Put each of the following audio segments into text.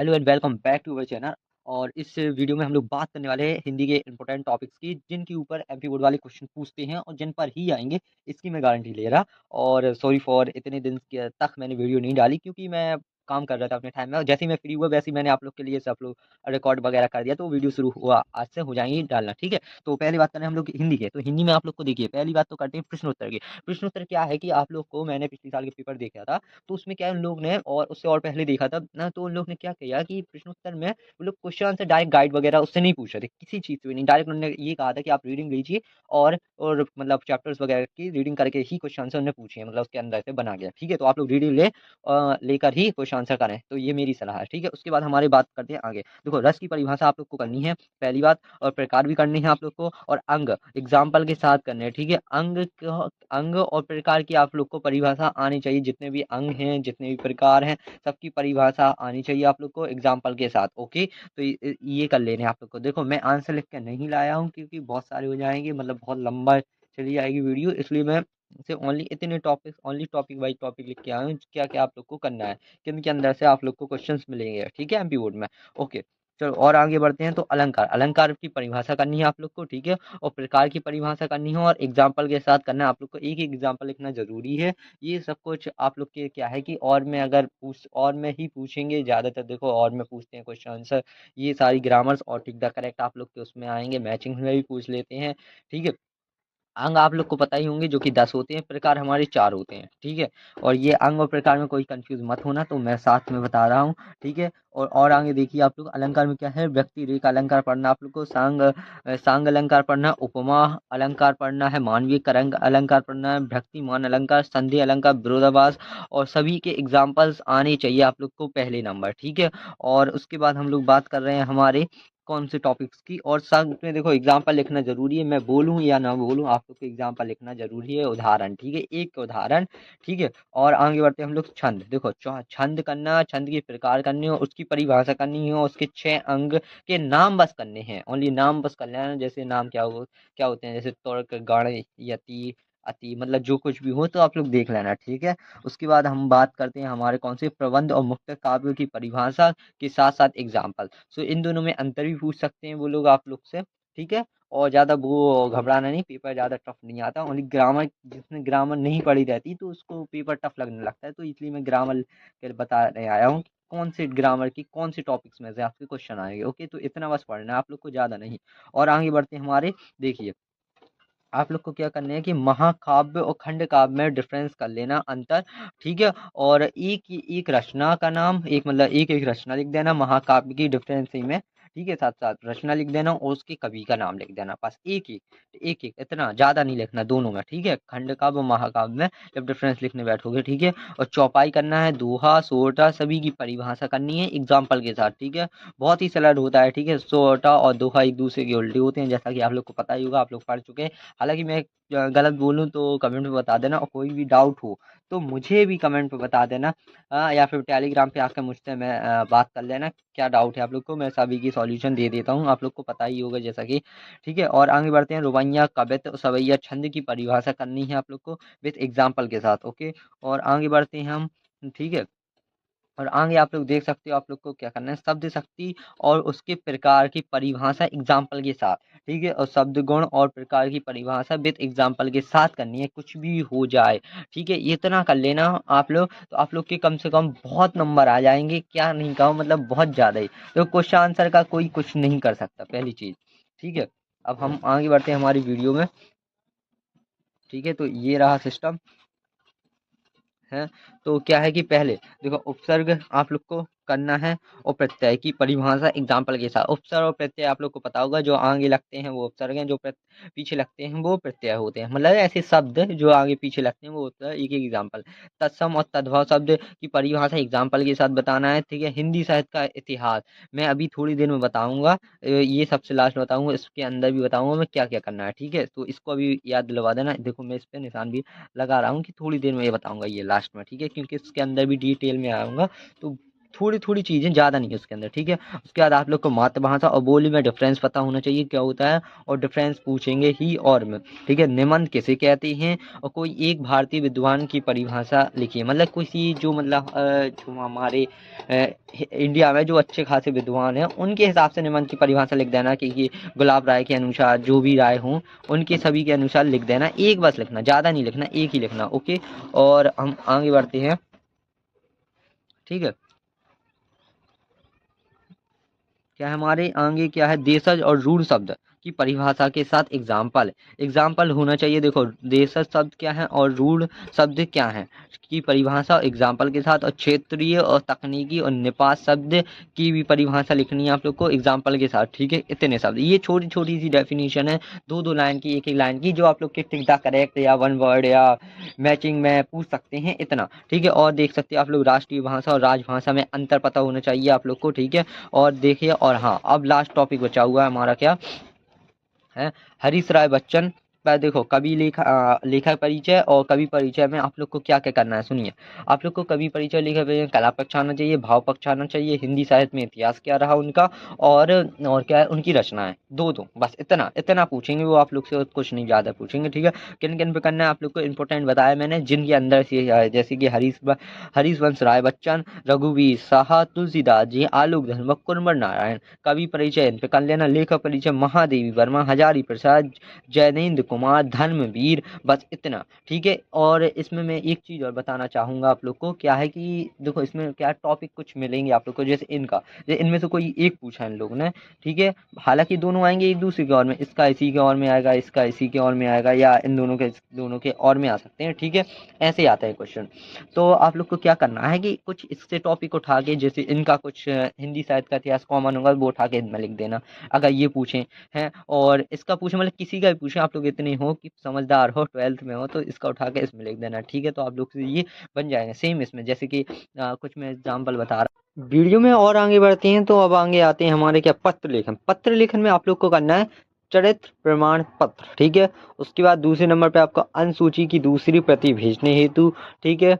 Hello and welcome back to our channel. और इस video में हम लोग बात करने वाले हैं हिंदी के इंपॉर्टेंट टॉपिक्स की, जिनके ऊपर एमपी बोर्ड वाले क्वेश्चन पूछते हैं और जिन पर ही आएंगे, इसकी मैं गारंटी ले रहा। और सॉरी फॉर इतने दिन तक मैंने वीडियो नहीं डाली, क्योंकि मैं काम कर रहा था अपने टाइम में, और जैसे ही मैं फ्री हुआ वैसे ही मैंने आप लोग के लिए सब लोग रिकॉर्ड वगैरह कर दिया, तो वीडियो शुरू हुआ, आज से हो जाएंगी डालना, ठीक है। तो पहली बात करें हम लोग हिंदी के, तो हिंदी में आप लोग को देखिए, पहली बात तो करते हैं प्रश्नोत्तर की। प्रश्नोत्तर क्या है कि आप लोग को मैंने पिछले साल के पेपर देखा था, तो उसमें क्या है, उन लोग ने और उससे और पहले देखा था ना, तो उन लोग ने क्या किया कि प्रश्नोत्तर में वो लोग क्वेश्चन आंसर डायरेक्ट गाइड वगैरह उससे नहीं पूछ रहे थे, किसी चीज से भी नहीं, डायरेक्ट उन्होंने ये कहा था कि आप रीडिंग लीजिए और मतलब चैप्टर्स वगैरह की रीडिंग करके ही क्वेश्चन आंसर उन्होंने पूछे हैं, मतलब उसके अंदर से बना गया, ठीक है। तो आप लोग रीडिंग लेकर ही क्वेश्चन आंसर करें, तो ये मेरी सलाह है, ठीक है। उसके बाद हमारी बात करते हैं आगे। देखो, रस की परिभाषा आप लोग को करनी है, पहली बात, और प्रकार भी करनी है आप लोग को, और अंग एग्जाम्पल के साथ करने हैं, ठीक है। अंग और प्रकार की आप लोग को परिभाषा आनी चाहिए, जितने भी अंग हैं, जितने भी प्रकार हैं, सबकी परिभाषा आनी चाहिए आप लोग को एग्जाम्पल के साथ, ओके। तो ये कर लेने आप लोग को। देखो, मैं आंसर लिख के नहीं लाया हूँ, क्योंकि बहुत सारे हो जाएंगे, मतलब बहुत लंबा चली जाएगी वीडियो, इसलिए मैं से ओनली इतने topic, only topic by topic लिख के आया हूँ, क्या क्या आप लोग को करना है, किनके अंदर से आप लोग को क्वेश्चंस मिलेंगे, ठीक है, एमपी बोर्ड में, ओके। चलो और आगे बढ़ते हैं। तो अलंकार, अलंकार की परिभाषा करनी है आप लोग को, ठीक है, और प्रकार की परिभाषा करनी है, और एग्जाम्पल के साथ करना है आप लोग को, एक एक एग्जाम्पल लिखना जरूरी है। ये सब कुछ आप लोग के क्या है कि और में अगर पूछ और में ही पूछेंगे ज़्यादातर, देखो और में पूछते हैं क्वेश्चन आंसर, ये सारी ग्रामर्स और टिक द करेक्ट आप लोग के उसमें आएंगे, मैचिंग में भी पूछ लेते हैं, ठीक है। अंग आप लोग को पता ही होंगे, जो कि 10 होते हैं, प्रकार हमारे 4 होते हैं, ठीक है। और ये अंग और प्रकार में कोई कंफ्यूज मत होना, तो मैं साथ में बता रहा हूँ, ठीक है। और आगे देखिए आप लोग, अलंकार में क्या है, व्यक्ति रेखा अलंकार पढ़ना आप लोग को, सांग अलंकार पढ़ना, उपमा अलंकार पढ़ना है, मानवीय करंग अलंकार पढ़ना है, भक्तिमान अलंकार, संधि अलंकार, विरोधाभास, और सभी के एग्जाम्पल्स आने चाहिए आप लोग को पहले नंबर, ठीक है। और उसके बाद हम लोग बात कर रहे हैं हमारे कौन से टॉपिक्स की, और सब में देखो एग्जाम्पल लिखना जरूरी है, मैं बोलूं या ना बोलूं, आप लोग को एग्जाम्पल लिखना जरूरी है, उदाहरण, ठीक है, एक उदाहरण, ठीक है। और आगे बढ़ते हैं हम लोग छंद। देखो, छंद करना, छंद के प्रकार करने हो, उसकी परिभाषा करनी है, उसके 6 अंग के नाम बस करने हैं, ओनली नाम बस कर लेना, जैसे नाम क्या होते हैं, जैसे तुर्क, गण, यति, अति, मतलब जो कुछ भी हो तो आप लोग देख लेना, ठीक है। उसके बाद हम बात करते हैं हमारे कौन से प्रबंध और मुक्त काव्य की परिभाषा के साथ साथ एग्जाम्पल। सो इन दोनों में अंतर भी पूछ सकते हैं वो लोग आप लोग से, ठीक है। और ज़्यादा वो घबराना नहीं, पेपर ज़्यादा टफ नहीं आता, ओनली ग्रामर, जिसने ग्रामर नहीं पढ़ी रहती तो उसको पेपर टफ लगने लगता है, तो इसलिए मैं ग्रामर बताने आया हूँ कि कौन से ग्रामर की कौन से टॉपिक्स में से आपके क्वेश्चन आएंगे, ओके। तो इतना बस पढ़ना है आप लोग को, ज़्यादा नहीं। और आगे बढ़ते हैं हमारे, देखिए, आप लोग को क्या करना है कि महाकाव्य और खंड काव्य में डिफरेंस कर लेना, अंतर, ठीक है। और एक एक रचना का नाम, एक मतलब एक एक रचना लिख देना महाकाव्य की डिफरेंस ही में, ठीक है, साथ साथ रचना लिख देना और उसके कवि का नाम लिख देना, बस एक एक, एक एक, इतना ज्यादा नहीं लिखना दोनों में, ठीक है, खंड काव्य और महाकाव्य में जब डिफरेंस लिखने बैठोगे, ठीक है। और चौपाई करना है, दोहा, सोरठा, सभी की परिभाषा करनी है एग्जाम्पल के साथ, ठीक है। बहुत ही सरल होता है, ठीक है, सोरठा और दोहा एक दूसरे के उल्टे होते हैं, जैसा कि आप लोग को पता ही होगा, आप लोग पढ़ चुके हैं। हालाँकि मैं गलत बोलूँ तो कमेंट में बता देना, और कोई भी डाउट हो तो मुझे भी कमेंट पे बता देना, या फिर टेलीग्राम पे आकर मुझसे मैं बात कर लेना, क्या डाउट है आप लोग को, मैं सभी की सॉल्यूशन दे देता हूँ, आप लोग को पता ही होगा जैसा कि, ठीक है। और आगे बढ़ते हैं, रुबैया, कवित्त, सवैया, छंद की परिभाषा करनी है आप लोग को विथ एग्जाम्पल के साथ, ओके। और आगे बढ़ते हैं हम, ठीक है। और आगे आप लोग देख सकते हो, आप लोग को क्या करना है, शब्द शक्ति और उसके प्रकार की परिभाषा एग्जाम्पल के साथ, ठीक है, और शब्द गुण और प्रकार की परिभाषा विद एग्जाम्पल के साथ करनी है, कुछ भी हो जाए, ठीक है, ये इतना कर लेना आप लोग, तो आप लोग के कम से कम बहुत नंबर आ जाएंगे, क्या नहीं कहूँ, मतलब बहुत ज़्यादा ही। तो क्वेश्चन आंसर का कोई कुछ नहीं कर सकता, पहली चीज़, ठीक है। अब हम आगे बढ़ते हैं हमारी वीडियो में, ठीक है। तो ये रहा सिस्टम है। तो क्या है कि पहले देखो, उपसर्ग आप लोग को करना है, और प्रत्यय की परिभाषा एग्जाम्पल के साथ। उपसर्ग और प्रत्यय आप लोग को पता होगा, जो आगे लगते हैं वो उपसर्ग हैं, जो पीछे लगते हैं वो प्रत्यय होते हैं, मतलब ऐसे शब्द जो आगे पीछे लगते हैं वो होता है, एक एक एग्जाम्पल। तत्सम और तद्भव शब्द की परिभाषा एग्जाम्पल के साथ बताना है, ठीक है। हिंदी साहित्य का इतिहास मैं अभी थोड़ी देर में बताऊंगा, ये सबसे लास्ट बताऊंगा, इसके अंदर भी बताऊंगा मैं क्या क्या करना है, ठीक है। तो इसको अभी याद दिलवा देना, देखो मैं इस पे निशान भी लगा रहा हूँ कि थोड़ी देर में ये बताऊंगा, ये लास्ट में, ठीक है, क्योंकि इसके अंदर भी डिटेल में आऊंगा, तो थोड़ी थोड़ी चीज़ें, ज़्यादा नहीं है उसके अंदर, ठीक है। उसके बाद आप लोग को मातृभाषा और बोली में डिफरेंस पता होना चाहिए क्या होता है, और डिफरेंस पूछेंगे ही और में, ठीक है। निबंध किसे कहते हैं, और कोई एक भारतीय विद्वान की परिभाषा लिखिए, मतलब किसी जो मतलब जो हमारे इंडिया में जो अच्छे खासे विद्वान हैं उनके हिसाब से निबंध की परिभाषा लिख देना, कि ये गुलाब राय के अनुसार जो भी राय हों उनके सभी के अनुसार लिख देना, एक बस लिखना, ज़्यादा नहीं लिखना, एक ही लिखना, ओके। और हम आगे बढ़ते हैं, ठीक है। क्या है हमारे आगे, क्या है, देशज और रूढ़ शब्द की परिभाषा के साथ एग्जाम्पल, एग्जाम्पल होना चाहिए। देखो देशज शब्द क्या है और रूढ़ शब्द क्या है की परिभाषा एग्जाम्पल के साथ, और क्षेत्रीय और तकनीकी और निपात शब्द की भी परिभाषा लिखनी है आप लोग को एग्जाम्पल के साथ, ठीक है। इतने शब्द, ये छोटी छोटी सी डेफिनेशन है, दो दो लाइन की, एक एक लाइन की, जो आप लोग के टिक द करेक्ट या वन वर्ड या मैचिंग में पूछ सकते हैं, इतना, ठीक है। और देख सकते हैं आप लोग राष्ट्रीय भाषा और राजभाषा में अंतर पता होना चाहिए आप लोग को, ठीक है। और देखिए, और हाँ, अब लास्ट टॉपिक बचा हुआ है हमारा, क्या है, हरीश राय बच्चन पर। देखो कवि लेखक परिचय और कवि परिचय में आप लोग को क्या क्या करना है, सुनिए। आप लोग को कवि परिचय, लेखक परिचय, कला पक्ष आना चाहिए, भाव पक्ष आना चाहिए, हिंदी साहित्य में इतिहास क्या रहा उनका, और क्या है उनकी रचनाएं, दो दो बस, इतना इतना पूछेंगे वो आप लोग से, और कुछ नहीं ज़्यादा पूछेंगे, ठीक है। किन किन पे करना है आप लोग को इंपॉर्टेंट बताया मैंने, जिनके अंदर से जैसे कि हरीश राय बच्चन, रघुवीर शाह, तुलसीदास जी, आलोक धर्म, कुंवर नारायण। कवि परिचय इन पे कर लेना, लेखक परिचय महादेवी वर्मा, हजारी प्रसाद, जैनेन्द्र कुमार, धर्मवीर, बस इतना, ठीक है। और इसमें मैं एक चीज़ और बताना चाहूँगा आप लोग को, क्या है कि देखो इसमें क्या टॉपिक कुछ मिलेंगे आप लोग को, जैसे इनका, जैसे इनमें से कोई एक पूछा इन लोगों ने, ठीक है। हालांकि दोनों आएंगे एक दूसरे के और में, इसका इसी के और में आएगा, इसका इसी के और में आएगा, या इन दोनों के और में आ सकते हैं, ठीक है। ऐसे ही आता है क्वेश्चन। तो आप लोग को क्या करना है कि कुछ इससे टॉपिक उठा के, जैसे इनका कुछ हिंदी साहित्य का इतिहास कॉमन होगा वो उठा के इनमें लिख देना, अगर ये पूछें हैं। और इसका पूछे, मतलब किसी का भी पूछे, आप लोग इतने हो कि समझदार हो, 12th में हो, तो इसका उठा के इसमें लिख देना, ठीक है। तो आप लोग से ये बन जाएगा सेम इसमें, जैसे कि कुछ मैं एग्जाम्पल बता रहा, वीडियो में और आगे बढ़ते हैं। तो अब आगे आते हैं हमारे, क्या, पत्र लेखन। पत्र लेखन में आप लोग को करना है चरित्र प्रमाण पत्र, ठीक है। उसके बाद दूसरे नंबर पे आपको अनुसूची की दूसरी प्रति भेजने हेतु, ठीक है,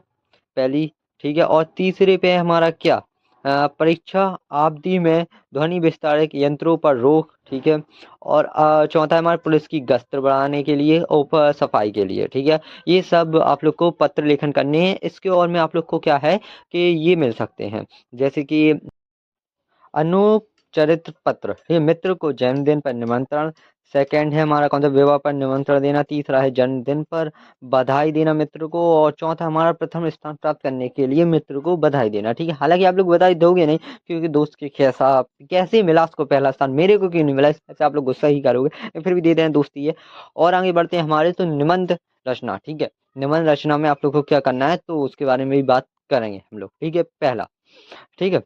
पहली, ठीक है। और तीसरे पे हमारा क्या, परीक्षा अवधि में ध्वनि विस्तारक यंत्रों पर रोक, ठीक है। और चौथा है हमारा पुलिस की गश्त बढ़ाने के लिए, ऊपर सफाई के लिए, ठीक है। ये सब आप लोग को पत्र लेखन करने हैं। इसके और में आप लोग को क्या है कि ये मिल सकते हैं, जैसे कि अनूप चरित्र पत्र, ये मित्र को जन्मदिन पर निमंत्रण। सेकंड है हमारा कौन सा, विवाह पर निमंत्रण देना। तीसरा है जन्मदिन पर बधाई देना मित्र को। और चौथा हमारा प्रथम स्थान प्राप्त करने के लिए मित्र को बधाई देना, ठीक है। हालांकि आप लोग बधाई दोगे नहीं, क्योंकि दोस्त के कैसा कैसे मिला उसको पहला स्थान, मेरे को क्यों नहीं मिला, इससे आप लोग गुस्सा ही करोगे, फिर भी दे दें, दोस्ती है। और आगे बढ़ते हैं हमारे, तो निबंध रचना, ठीक है। निबंध रचना में आप लोग को क्या करना है, तो उसके बारे में भी बात करेंगे हम लोग, ठीक है, पहला, ठीक है।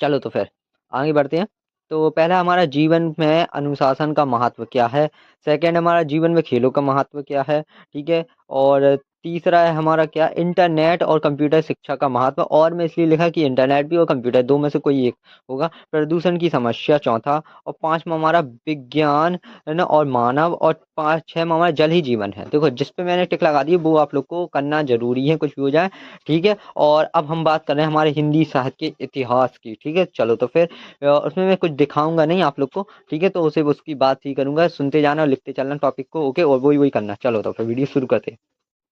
चलो तो फिर आगे बढ़ते हैं। तो पहला हमारा, जीवन में अनुशासन का महत्व क्या है। सेकंड हमारा, जीवन में खेलों का महत्व क्या है, ठीक है। और तीसरा है हमारा, क्या, इंटरनेट और कंप्यूटर शिक्षा का महत्व। और में इसलिए लिखा कि इंटरनेट भी और कंप्यूटर, दो में से कोई एक होगा। प्रदूषण की समस्या चौथा। और पांचवा हमारा विज्ञान, है ना, और मानव। और पाँच छः में हमारा जल ही जीवन है। देखो जिस पे मैंने टिक लगा दी वो आप लोग को करना जरूरी है, कुछ भी हो जाए, ठीक है। और अब हम बात कर रहे हैं हमारे हिंदी साहित्य के इतिहास की, ठीक है। चलो तो फिर उसमें मैं कुछ दिखाऊंगा नहीं आप लोग को, ठीक है। तो उसे उसकी बात ही करूंगा, सुनते जाना और लिखते चलना टॉपिक को, ओके। और वही वही करना। चलो तो फिर वीडियो शुरू करते हैं।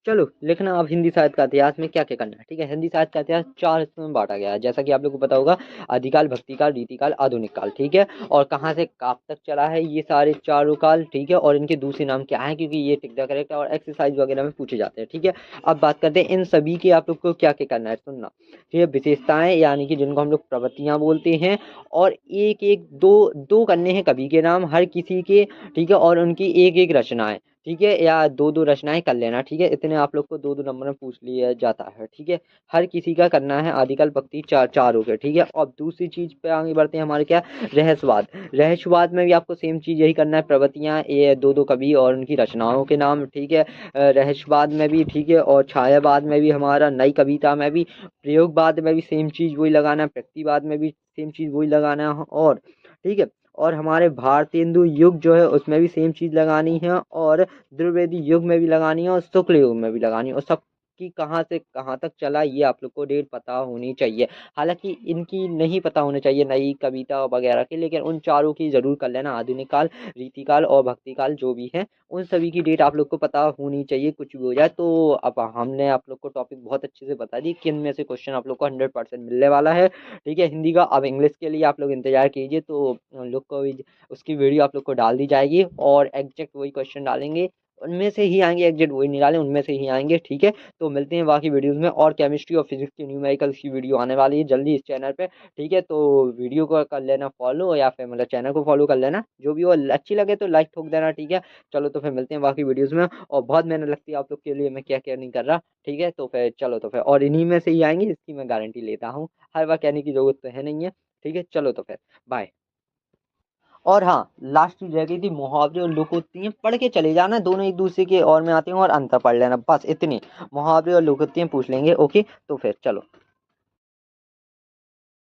चलो लिखना आप हिंदी साहित्य का इतिहास में क्या क्या करना है, ठीक है। हिंदी साहित्य का इतिहास चार हिस्सों में बांटा गया है, जैसा कि आप लोग को पता होगा, आदिकाल, भक्तिकाल, रीतिकाल, आधुनिक काल, ठीक है। और कहाँ से कब तक चला है ये सारे चारों काल, ठीक है। और इनके दूसरे नाम क्या है, क्योंकि ये टिक द करेक्ट और एक्सरसाइज वगैरह में पूछे जाते हैं, ठीक है। अब बात करते हैं इन सभी के आप लोग को क्या क्या करना है, सुनना, ठीक है। विशेषताएं, यानी कि जिनको हम लोग प्रवृत्तियां बोलते हैं, और एक एक दो दो करने हैं कवि के नाम हर किसी के, ठीक है। और उनकी एक एक रचनाएं, ठीक है, या दो दो रचनाएं कर लेना, ठीक है। इतने आप लोग को दो दो नंबर में पूछ लिया जाता है, ठीक है। हर किसी का करना है, आदिकाल, भक्ति, चार हो गए, ठीक है। और दूसरी चीज पे आगे बढ़ते हैं हमारे, क्या, रहस्यवाद। रहस्यवाद में भी आपको सेम चीज यही करना है, प्रवृत्तियां, ये दो दो कवि और उनकी रचनाओं के नाम, ठीक है। रहस्यवाद में भी, ठीक है। और छायावाद में भी हमारा, नई कविता में भी, प्रयोगवाद में भी सेम चीज वही लगाना है, व्यक्तिवाद में भी सेम चीज वही लगाना है, और ठीक है। और हमारे भारतेंदु युग जो है उसमें भी सेम चीज लगानी है, और द्विवेदी युग में भी लगानी है, और शुक्ल युग में भी लगानी है, और सब कि कहाँ से कहाँ तक चला, ये आप लोग को डेट पता होनी चाहिए। हालाँकि इनकी नहीं पता होनी चाहिए, नई कविता वगैरह की, लेकिन उन चारों की ज़रूर कर लेना, आधुनिक काल, रीतिकाल और भक्तिकाल जो भी हैं, उन सभी की डेट आप लोग को पता होनी चाहिए, कुछ भी हो जाए। तो अब हमने आप लोग को टॉपिक बहुत अच्छे से बता दी, किन में से क्वेश्चन आप लोग को 100% मिलने वाला है, ठीक है, हिंदी का। अब इंग्लिश के लिए आप लोग इंतज़ार कीजिए, तो उन लोग को भी उसकी वीडियो आप लोग को डाल दी जाएगी, और एग्जैक्ट वही क्वेश्चन डालेंगे, उनमें से ही आएँगे, एग्जैक्ट वही नहीं डालें, उनमें से ही आएँगे, ठीक है। तो मिलते हैं बाकी वीडियोज़ में, और केमिस्ट्री और फिजिक्स की न्यूमेरिकल्स की वीडियो आने वाली है जल्दी इस चैनल पे, ठीक है। तो वीडियो को कर लेना फॉलो, या फिर मतलब चैनल को फॉलो कर लेना, जो भी हो। अच्छी लगे तो लाइक ठोक देना, ठीक है। चलो तो फिर मिलते हैं बाकी वीडियोज़ में, और बहुत मेहनत लगती है आप लोग के लिए, मैं क्या क्या नहीं कर रहा, ठीक है। तो फिर चलो तो फिर, और इन्हीं में से ही आएँगे, इसकी मैं गारंटी लेता हूँ, हर बार कहने की ज़रूरत तो है नहीं है, ठीक है। चलो तो फिर बाय। और हाँ, लास्ट चीज़ रह गई थी, मुहावरे और लोकोक्तियाँ पढ़ के चले जाना, दोनों एक दूसरे के और में आते हैं, और अंतर पढ़ लेना, बस इतनी। मुहावरे और लोकोक्तियाँ पूछ लेंगे, ओके। तो फिर चलो।